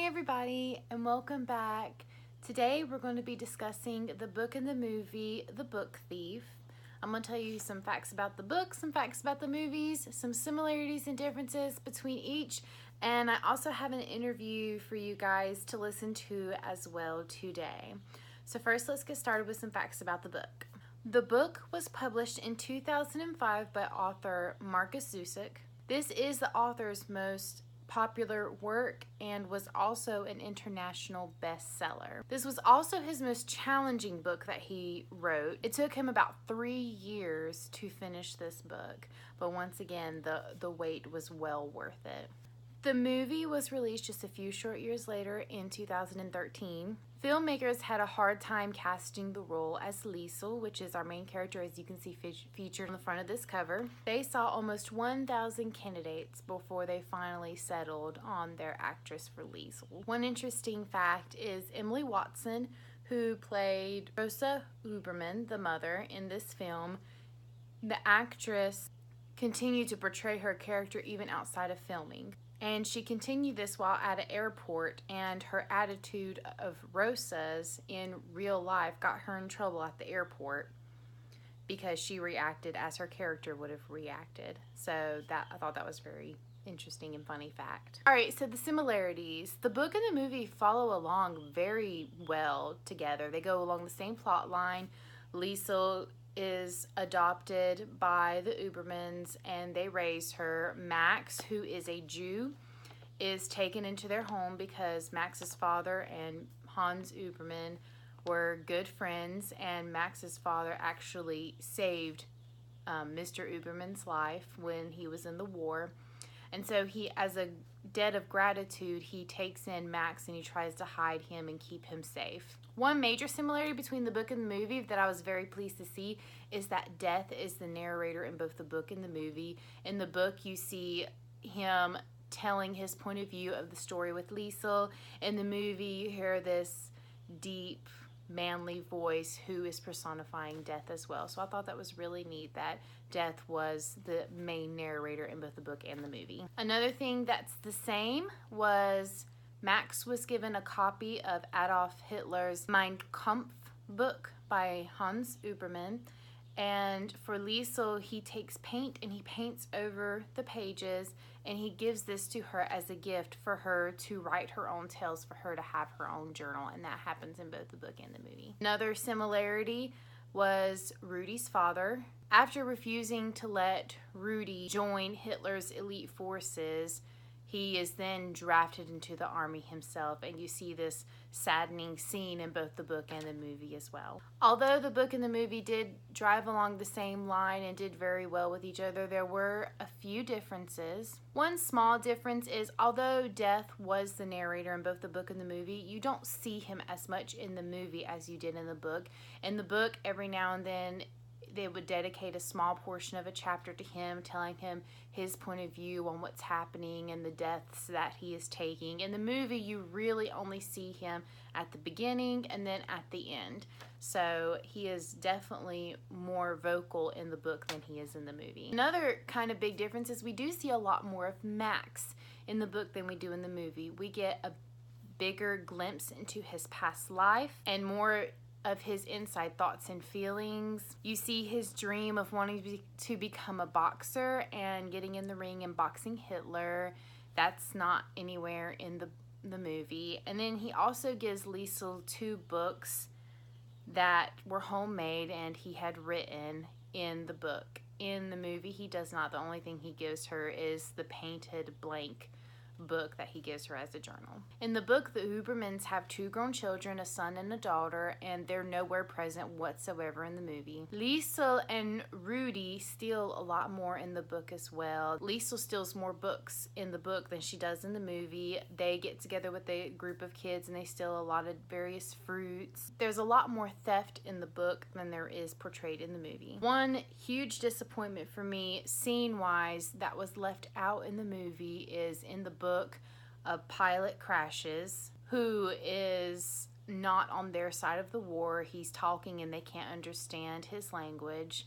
everybody, and welcome back. Today we're going to be discussing the book and the movie, The Book Thief. I'm going to tell you some facts about the book, some facts about the movies, some similarities and differences between each, and I also have an interview for you guys to listen to as well today. So first, let's get started with some facts about the book. The book was published in 2005 by author Markus Zusak. This is the author's most popular work and was also an international bestseller. This was also his most challenging book that he wrote. It took him about 3 years to finish this book, but once again, the wait was well worth it. The movie was released just a few short years later in 2013. Filmmakers had a hard time casting the role as Liesl, which is our main character, as you can see featured on the front of this cover. They saw almost 1,000 candidates before they finally settled on their actress for Liesl. One interesting fact is Emily Watson, who played Rosa Huberman, the mother, in this film. The actress continued to portray her character even outside of filming. And she continued this while at an airport, and her attitude of Rosa's in real life got her in trouble at the airport because she reacted as her character would have reacted. So I thought that was very interesting and funny fact. Alright, so the similarities. The book and the movie follow along very well together. They go along the same plot line. Liesl is adopted by the Hubermans and they raise her. Max, who is a Jew, is taken into their home because Max's father and Hans Huberman were good friends, and Max's father actually saved Mr. Huberman's life when he was in the war. And so he, as a debt of gratitude, he takes in Max and he tries to hide him and keep him safe. One major similarity between the book and the movie that I was very pleased to see is that Death is the narrator in both the book and the movie. In the book, you see him telling his point of view of the story with Liesl. In the movie, you hear this deep, manly voice who is personifying Death as well. So I thought that was really neat that Death was the main narrator in both the book and the movie. Another thing that's the same was Max was given a copy of Adolf Hitler's Mein Kampf book by Hans Huberman, and for Liesl, he takes paint and he paints over the pages, and he gives this to her as a gift for her to write her own tales, for her to have her own journal, and that happens in both the book and the movie. Another similarity was Rudy's father. After refusing to let Rudy join Hitler's elite forces, he is then drafted into the army himself, and you see this saddening scene in both the book and the movie as well. Although the book and the movie did drive along the same line and did very well with each other, there were a few differences. One small difference is, although Death was the narrator in both the book and the movie, you don't see him as much in the movie as you did in the book. In the book, every now and then, they would dedicate a small portion of a chapter to him, telling him his point of view on what's happening and the deaths that he is taking. In the movie, you really only see him at the beginning and then at the end. So he is definitely more vocal in the book than he is in the movie. Another kind of big difference is we do see a lot more of Max in the book than we do in the movie. We get a bigger glimpse into his past life and more of his inside thoughts and feelings. You see his dream of wanting to become a boxer and getting in the ring and boxing Hitler. That's not anywhere in the movie. And then he also gives Liesl 2 books that were homemade and he had written in the book. In the movie, he does not. The only thing he gives her is the painted blank book that he gives her as a journal. In the book, the Hubermans have 2 grown children, a son and a daughter, and they're nowhere present whatsoever in the movie. Liesl and Rudy steal a lot more in the book as well. Liesl steals more books in the book than she does in the movie. They get together with a group of kids and they steal a lot of various fruits. There's a lot more theft in the book than there is portrayed in the movie. One huge disappointment for me, scene-wise, that was left out in the movie is in the book, a pilot crashes who is not on their side of the war. He's talking and they can't understand his language,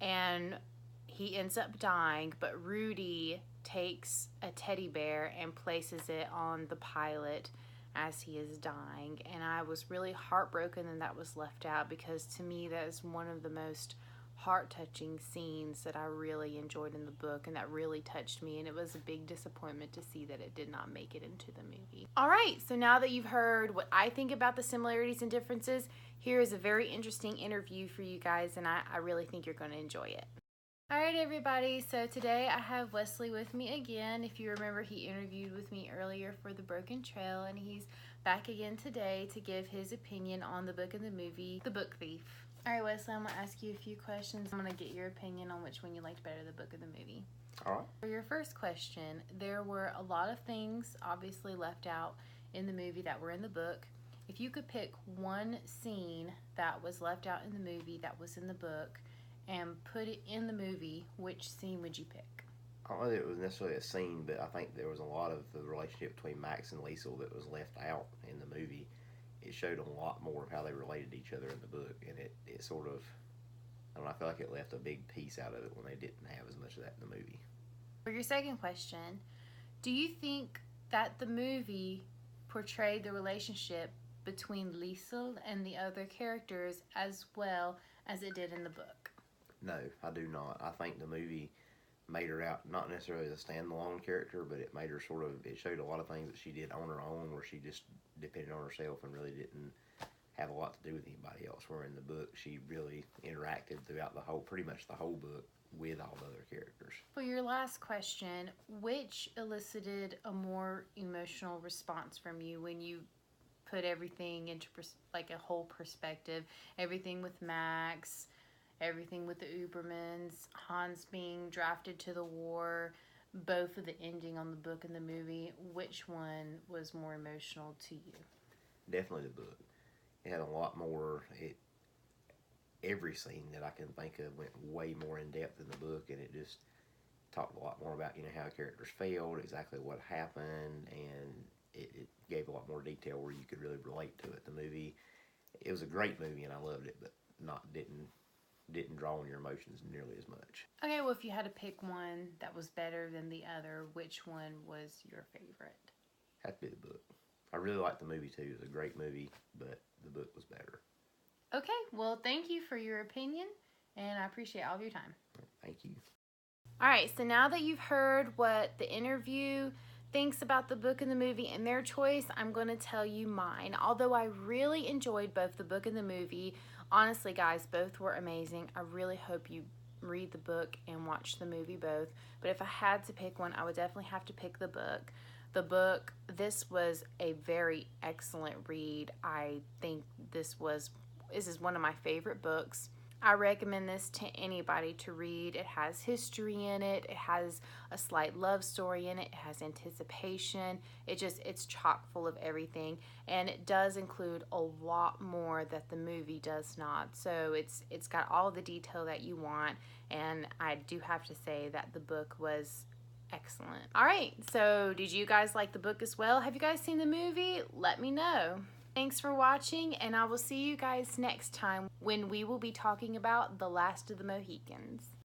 and he ends up dying, but Rudy takes a teddy bear and places it on the pilot as he is dying. And I was really heartbroken that that was left out, because to me that is one of the most heart-touching scenes that I really enjoyed in the book, and that really touched me, and it was a big disappointment to see that it did not make it into the movie. Alright, so now that you've heard what I think about the similarities and differences, here is a very interesting interview for you guys, and I really think you're going to enjoy it. Alright everybody, so today I have Wesley with me again. If you remember, he interviewed with me earlier for The Broken Trail, and he's back again today to give his opinion on the book and the movie, The Book Thief. Alright Wesley, I'm going to ask you a few questions. I'm going to get your opinion on which one you liked better, the book or the movie. Alright. For your first question, there were a lot of things obviously left out in the movie that were in the book. If you could pick one scene that was left out in the movie that was in the book and put it in the movie, which scene would you pick? I don't know that it was necessarily a scene, but I think there was a lot of the relationship between Max and Liesl that was left out in the movie. It showed a lot more of how they related to each other in the book, and it sort of, I don't know, I feel like it left a big piece out of it when they didn't have as much of that in the movie. For your second question, do you think that the movie portrayed the relationship between Liesl and the other characters as well as it did in the book? No, I do not. I think the movie made her out not necessarily as a standalone character, but it made her sort of, it showed a lot of things that she did on her own, where she just depended on herself and really didn't have a lot to do with anybody else. Where in the book, she really interacted throughout the whole, pretty much the whole book, with all the other characters. For your last question, which elicited a more emotional response from you when you put everything into like a whole perspective? Everything with Max, everything with the Ubermans, Hans being drafted to the war, both of the ending on the book and the movie. Which one was more emotional to you? Definitely the book. It had a lot more, every scene that I can think of went way more in depth in the book, and it just talked a lot more about, you know, how characters failed, exactly what happened, and it gave a lot more detail where you could really relate to it. The movie, it was a great movie and I loved it, but didn't draw on your emotions nearly as much. Okay, well, if you had to pick one that was better than the other, which one was your favorite? Had to be the book. I really liked the movie too. It was a great movie, but the book was better. Okay, well, thank you for your opinion, and I appreciate all of your time. Thank you. Alright, so now that you've heard what the interview thinks about the book and the movie and their choice, I'm going to tell you mine. Although I really enjoyed both the book and the movie, honestly guys, both were amazing. I really hope you read the book and watch the movie both. But if I had to pick one, I would definitely have to pick the book. The book, this was a very excellent read. I think this is one of my favorite books. I recommend this to anybody to read. It has history in it. It has a slight love story in it. It has anticipation. It's chock full of everything. And it does include a lot more that the movie does not. So it's got all the detail that you want. And I do have to say that the book was excellent. Alright, so did you guys like the book as well? Have you guys seen the movie? Let me know. Thanks for watching, and I will see you guys next time when we will be talking about The Last of the Mohicans.